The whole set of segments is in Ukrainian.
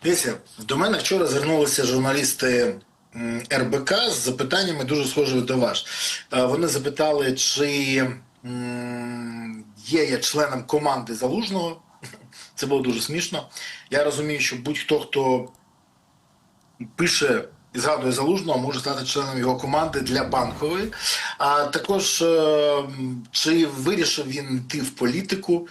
Дивіться, до мене вчора звернулися журналісти РБК з запитаннями дуже схожими до вас. Вони запитали, чи є я членом команди Залужного. Це було дуже смішно. Я розумію, що будь-хто, хто пише і згадує Залужного, може стати членом його команди для Банкової. А також, чи вирішив він йти в політику.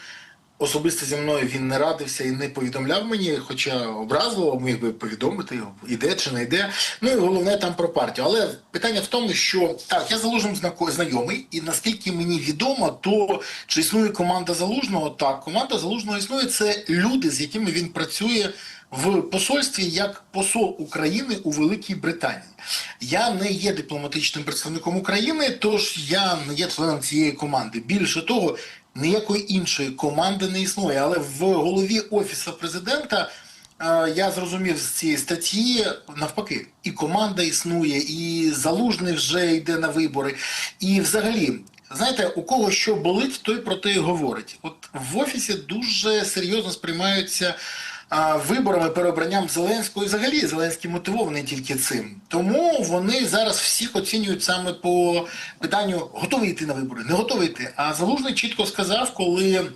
Особисто зі мною він не радився і не повідомляв мені, хоча образливо міг би повідомити, іде чи не йде. Ну і головне там про партію. Але питання в тому, що так, я з Залужним знайомий, і наскільки мені відомо, то чи існує команда Залужного? Так, команда Залужного існує. Це люди, з якими він працює в посольстві як посол України у Великій Британії. Я не є дипломатичним представником України, тож я не є членом цієї команди. Більше того, ніякої іншої команди не існує. Але в голові Офісу Президента, я зрозумів з цієї статті, навпаки, і команда існує, і Залужний вже йде на вибори. І взагалі, знаєте, у кого що болить, той про те і говорить. От в Офісі дуже серйозно сприймаються виборами, переобранням Зеленського, і взагалі Зеленський мотивований тільки цим. Тому вони зараз всіх оцінюють саме по питанню, готовий йти на вибори, не готовий йти. А Залужний чітко сказав, коли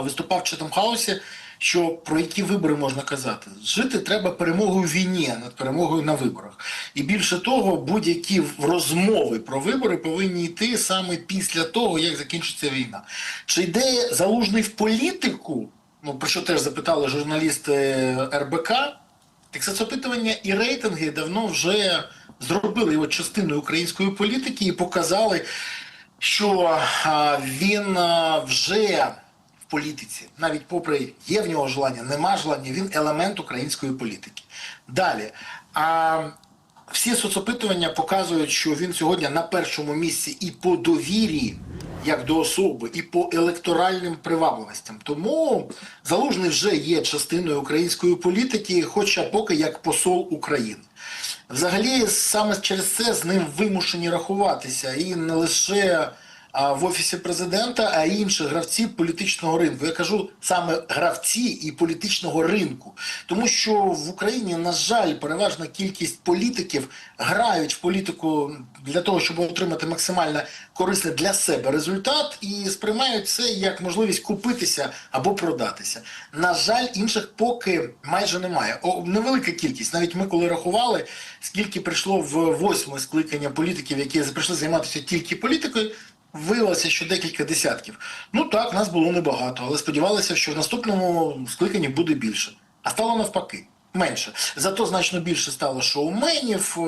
виступав в Чатем-хаусі, що про які вибори можна казати. Жити треба перемогою в війні, а не перемогою на виборах. І більше того, будь-які розмови про вибори повинні йти саме після того, як закінчиться війна. Чи йде Залужний в політику? Ну, про що теж запитали журналісти РБК, так соцопитування і рейтинги давно вже зробили його частиною української політики і показали, що він вже в політиці, навіть попри є в нього желання, нема желання, він елемент української політики. Далі. Всі соцопитування показують, що він сьогодні на першому місці і по довірі, як до особи, і по електоральним привабливостям. Тому Залужний вже є частиною української політики, хоча поки як посол України. Взагалі, саме через це з ним вимушені рахуватися. І не лише в Офісі Президента, а й інші гравці політичного ринку. Я кажу саме гравці і політичного ринку. Тому що в Україні, на жаль, переважна кількість політиків грають в політику для того, щоб отримати максимально корисний для себе результат і сприймають це як можливість купитися або продатися. На жаль, інших поки майже немає. Невелика кількість. Навіть ми коли рахували, скільки прийшло в 8-ме скликання політиків, які прийшли займатися тільки політикою, виявилося, що декілька десятків. Ну так, нас було небагато, але сподівалися, що в наступному скликанні буде більше. А стало навпаки, менше. Зато значно більше стало шоуменів,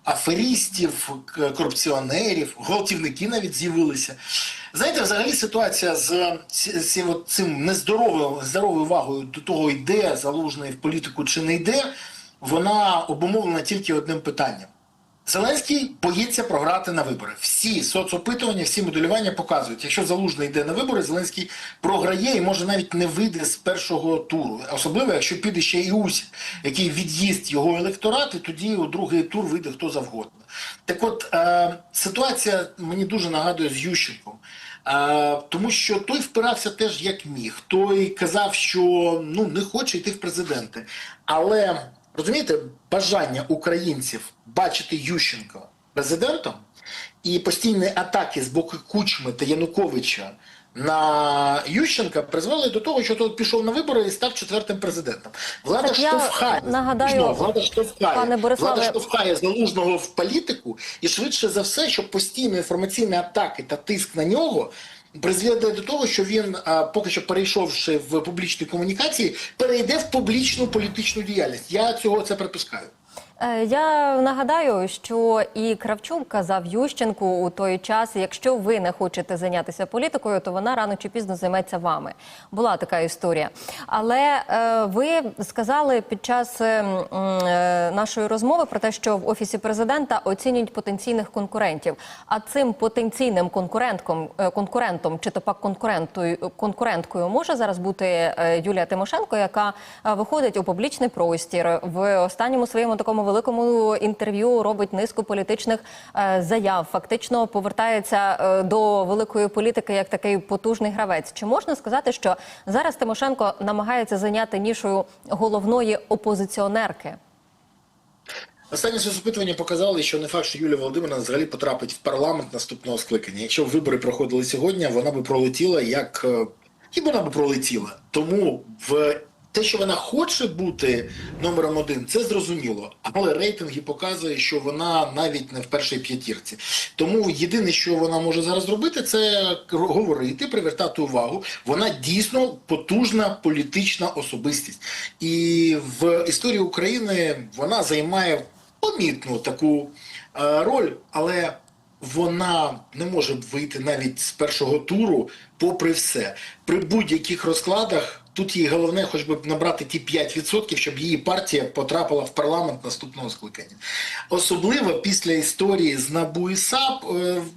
аферістів, корупціонерів, гвалтівники навіть з'явилися. Знаєте, взагалі ситуація з цим нездоровою увагою до того, йде Залужний в політику чи не йде, вона обумовлена тільки одним питанням. Зеленський боїться програти на вибори. Всі соцопитування, всі моделювання показують, якщо Залужний йде на вибори, Зеленський програє і може навіть не вийде з першого туру. Особливо, якщо піде ще і Усік, який від'їсть його електорат, і тоді у другий тур вийде хто завгодно. Так от, ситуація мені дуже нагадує з Ющенком. Тому що той впирався теж як міг. Той казав, що не хоче йти в президенти. Але... розумієте, бажання українців бачити Ющенка президентом і постійні атаки з боку Кучми та Януковича на Ющенка призвели до того, що той пішов на вибори і став 4-м президентом. Влада штовхає, влада штовхає Залужного в політику, і швидше за все, щоб постійні інформаційні атаки та тиск на нього призведе до того, що він, поки що перейшовши в публічні комунікації, перейде в публічну політичну діяльність. Я це припускаю. Я нагадаю, що і Кравчук казав Ющенку у той час, якщо ви не хочете зайнятися політикою, то вона рано чи пізно займеться вами. Була така історія. Але ви сказали під час нашої розмови про те, що в Офісі Президента оцінюють потенційних конкурентів. А цим потенційним конкурентом, чи то пак конкуренткою може зараз бути Юлія Тимошенко, яка виходить у публічний простір в останньому своєму такому великому інтерв'ю робить низку політичних заяв. Фактично повертається до великої політики як такий потужний гравець. Чи можна сказати, що зараз Тимошенко намагається зайняти нішою головної опозиціонерки? Останні соцопитування показали, що не факт, що Юлія Володимирівна взагалі потрапить в парламент наступного скликання. Якщо вибори проходили сьогодні, вона би пролетіла як... І вона би пролетіла. Тому в те, що вона хоче бути номером один, це зрозуміло. Але рейтинги показують, що вона навіть не в першій п'ятірці. Тому єдине, що вона може зараз зробити, це говорити, привертати увагу. Вона дійсно потужна політична особистість. І в історії України вона займає помітну таку роль, але вона не може вийти навіть з першого туру попри все. При будь-яких розкладах тут їй головне хоч би набрати ті 5%, щоб її партія потрапила в парламент наступного скликання. Особливо після історії з НАБУ і САП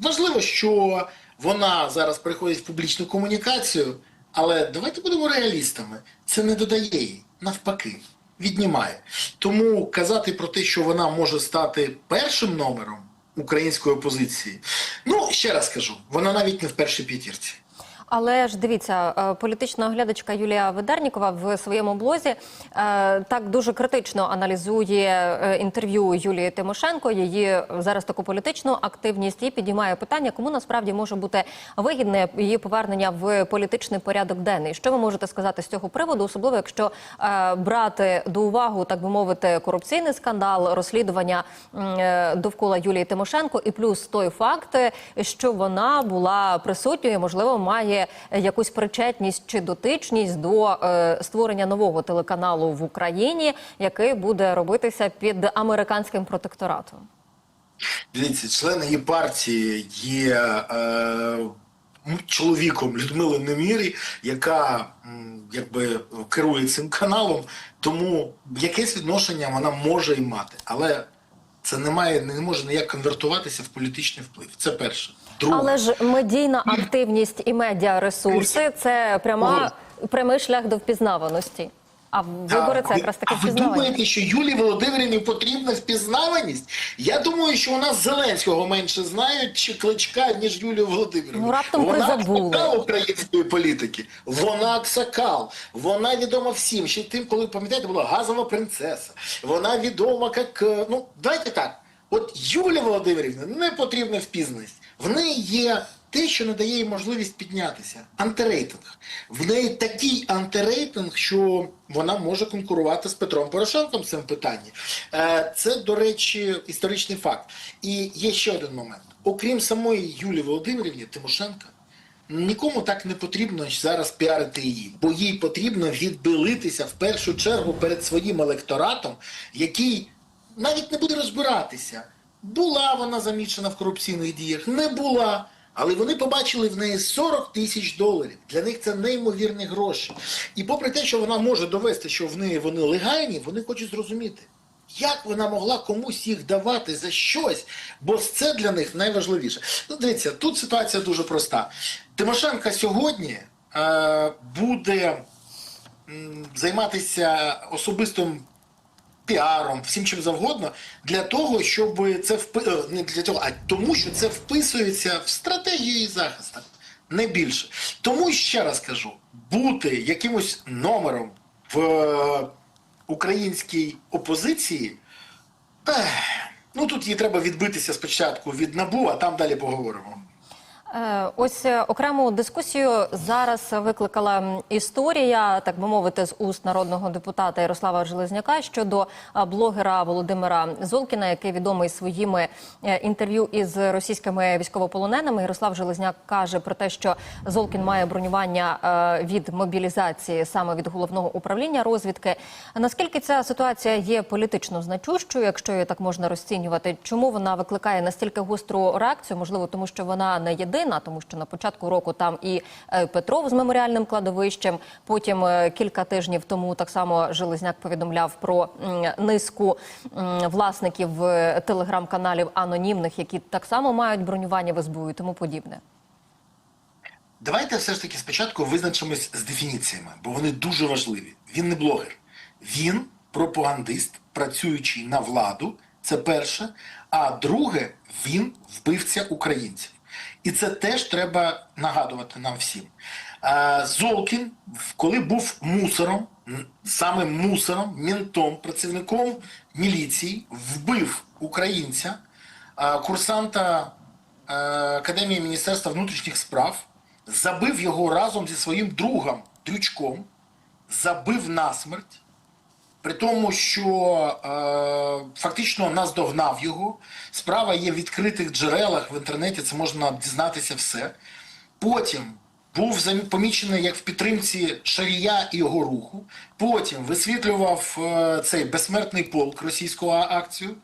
важливо, що вона зараз приходить в публічну комунікацію, але давайте будемо реалістами. Це не додає їй, навпаки, віднімає. Тому казати про те, що вона може стати першим номером української опозиції, ну, ще раз кажу, вона навіть не в першій п'ятірці. Але ж дивіться, політична оглядачка Юлія Ведернікова в своєму блозі так дуже критично аналізує інтерв'ю Юлії Тимошенко, її зараз таку політичну активність, і підіймає питання, кому насправді може бути вигідне її повернення в політичний порядок денний. Що ви можете сказати з цього приводу, особливо якщо брати до уваги, так би мовити, корупційний скандал, розслідування довкола Юлії Тимошенко, і плюс той факт, що вона була присутньою, можливо, має якусь причетність чи дотичність до створення нового телеканалу в Україні, який буде робитися під американським протекторатом? Дивіться, член її партії є чоловіком Людмили Немирі, яка якби керує цим каналом, тому якесь відношення вона може і мати, але це не може ніяк конвертуватися в політичний вплив. Це перше. Друге. Але ж медійна активність і медіаресурси – це прямий шлях до впізнаваності. А вибори – це якраз таки впізнаваність. А ви думаєте, що Юлії Володимирівні потрібна впізнаваність? Я думаю, що у нас Зеленського менше знають, чи Кличка, ніж Юлію Володимирівну. Ну, раптом призабули. Вона аксакал української політики. Вона аксакал. Вона відома всім. Ще тим, коли, пам'ятаєте, була газова принцеса. Вона відома як... Ну, давайте так. От Юлія Володимирівна не потрібна впізнаність. В неї є те, що надає їй можливість піднятися. Антирейтинг. В неї такий антирейтинг, що вона може конкурувати з Петром Порошенком в цьому питанні. Це, до речі, історичний факт. І є ще один момент. Окрім самої Юлії Володимирівни Тимошенко, нікому так не потрібно зараз піарити її, бо їй потрібно відбилитися в першу чергу перед своїм електоратом, який навіть не буде розбиратися, була вона замічена в корупційних діях, не була. Але вони побачили в неї $40 000. Для них це неймовірні гроші. І попри те, що вона може довести, що в неї вони легальні, вони хочуть зрозуміти, як вона могла комусь їх давати за щось, бо це для них найважливіше. Ну, дивіться, тут ситуація дуже проста. Тимошенко сьогодні буде займатися особистим піаром, всім чим завгодно, для того, щоб це не для того, а тому, що це вписується в стратегію її захисту, не більше. Тому ще раз кажу, бути якимось номером в українській опозиції, ну тут їй треба відбитися спочатку від НАБУ, а там далі поговоримо. Ось окрему дискусію зараз викликала історія, так би мовити, з уст народного депутата Ярослава Железняка щодо блогера Володимира Золкіна, який відомий своїми інтерв'ю із російськими військовополоненими. Ярослав Железняк каже про те, що Золкін має бронювання від мобілізації саме від Головного управління розвідки. Наскільки ця ситуація є політично значущою, якщо її так можна розцінювати? Чому вона викликає настільки гостру реакцію? Можливо, тому що вона не єдина, тому що на початку року там і Петров з меморіальним кладовищем, потім кілька тижнів тому так само Железняк повідомляв про низку власників телеграм-каналів анонімних, які так само мають бронювання в СБУ і тому подібне. Давайте все ж таки спочатку визначимось з дефініціями, бо вони дуже важливі. Він не блогер, він пропагандист працюючий на владу, це перше. А друге, він вбивця українців. І це теж треба нагадувати нам всім. Золкін, коли був мусором, саме мусором, ментом, працівником міліції, вбив українця, курсанта Академії Міністерства внутрішніх справ, забив його разом зі своїм другом Дрючком, забив насмерть, при тому, що фактично наздогнав його. Справа є в відкритих джерелах в інтернеті, це можна дізнатися все. Потім був помічений як в підтримці Шарія і його руху. Потім висвітлював цей безсмертний полк, російську акцію.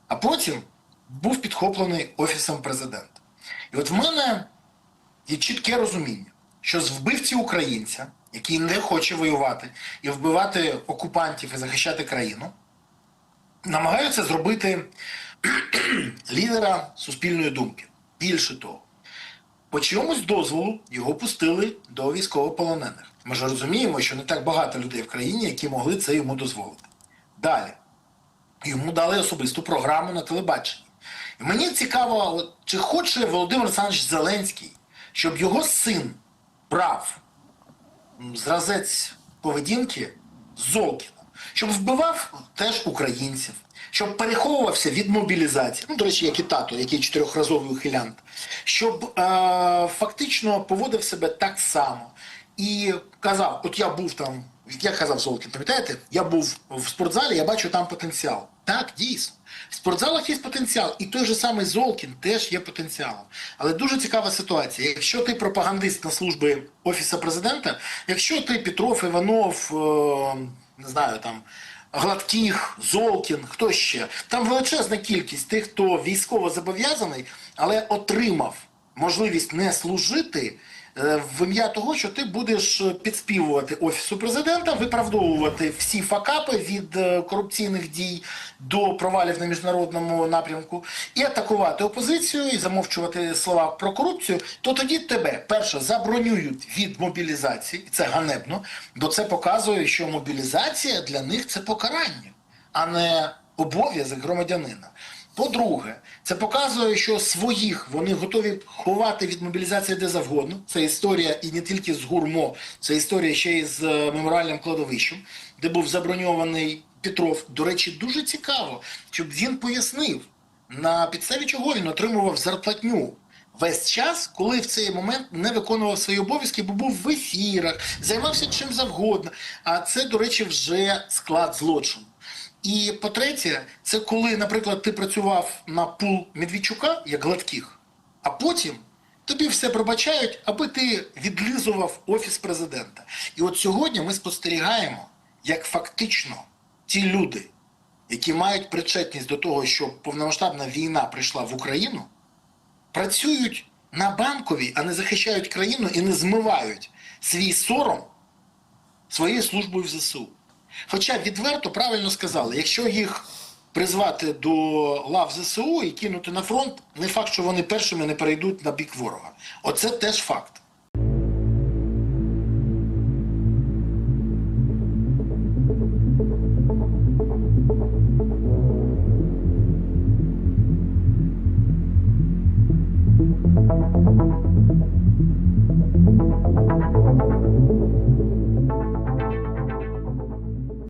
А потім був підхоплений Офісом президента. І от в мене є чітке розуміння, що з вбивці українця, який не хоче воювати і вбивати окупантів і захищати країну, намагаються зробити лідера суспільної думки. Більше того, по чомусь дозволу його пустили до військовополонених. Ми ж розуміємо, що не так багато людей в країні, які могли це йому дозволити. Далі. Йому дали особисту програму на телебаченні. І мені цікаво, чи хоче Володимир Олександрович Зеленський, щоб його син брав зразець поведінки Золкіна, щоб вбивав теж українців, щоб переховувався від мобілізації, до речі, як і тато, який 4-разовий ухилянт, щоб фактично поводив себе так само і казав, от я був там, як казав Золкін, пам'ятаєте, я був в спортзалі, я бачу там потенціал. Так, дійсно. В спортзалах є потенціал, і той же самий Золкін теж є потенціалом. Але дуже цікава ситуація. Якщо ти пропагандист на службі Офісу президента, якщо ти Петров, Іванов, не знаю, там, Гладких, Золкін, хто ще, там величезна кількість тих, хто військово зобов'язаний, але отримав можливість не служити в ім'я того, що ти будеш підспівувати Офісу президента, виправдовувати всі факапи від корупційних дій до провалів на міжнародному напрямку і атакувати опозицію, і замовчувати слова про корупцію, то тоді тебе, перше, забронюють від мобілізації, і це ганебно, бо це показує, що мобілізація для них – це покарання, а не обов'язок громадянина. По-друге, це показує, що своїх вони готові ховати від мобілізації де завгодно. Це історія і не тільки з ГУРМО, це історія ще й з меморіальним кладовищем, де був заброньований Петров. До речі, дуже цікаво, щоб він пояснив, на підставі чого він отримував зарплатню весь час, коли в цей момент не виконував свої обов'язки, бо був в ефірах, займався чим завгодно. А це, до речі, вже склад злочину. І по-третє, це коли, наприклад, ти працював на пул Медведчука, як Гладких, а потім тобі все пробачають, аби ти відлизував Офіс президента. І от сьогодні ми спостерігаємо, як фактично ті люди, які мають причетність до того, що повномасштабна війна прийшла в Україну, працюють на Банковій, а не захищають країну і не змивають свій сором своєю службою в ЗСУ. Хоча відверто правильно сказали, якщо їх призвати до лав ЗСУ і кинути на фронт, не факт, що вони першими не перейдуть на бік ворога. Оце теж факт.